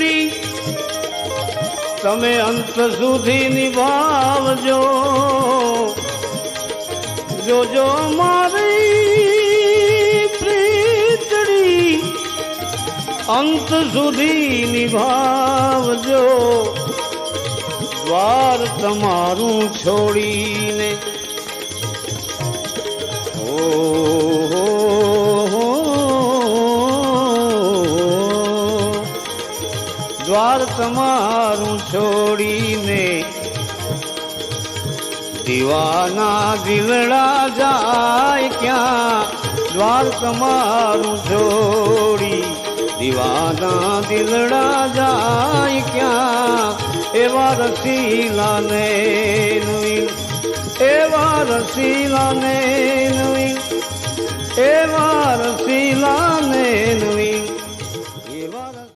પ્રીતડી તમે અંત સુધી નિભાવજો જોજો મારી પ્રીતડી અંત સુધી નિભાવજો દ્વાર તમારું છોડીને દ્વાર તમારું છોડીને દીવાના દિલડા જાય ક્યાં દ્વાર તમારું છોડી દીવાના દિલડા જાય ક્યાં એવા રસીલાને નવી એવા રસીલાને નવી એવા રસીલાને નવી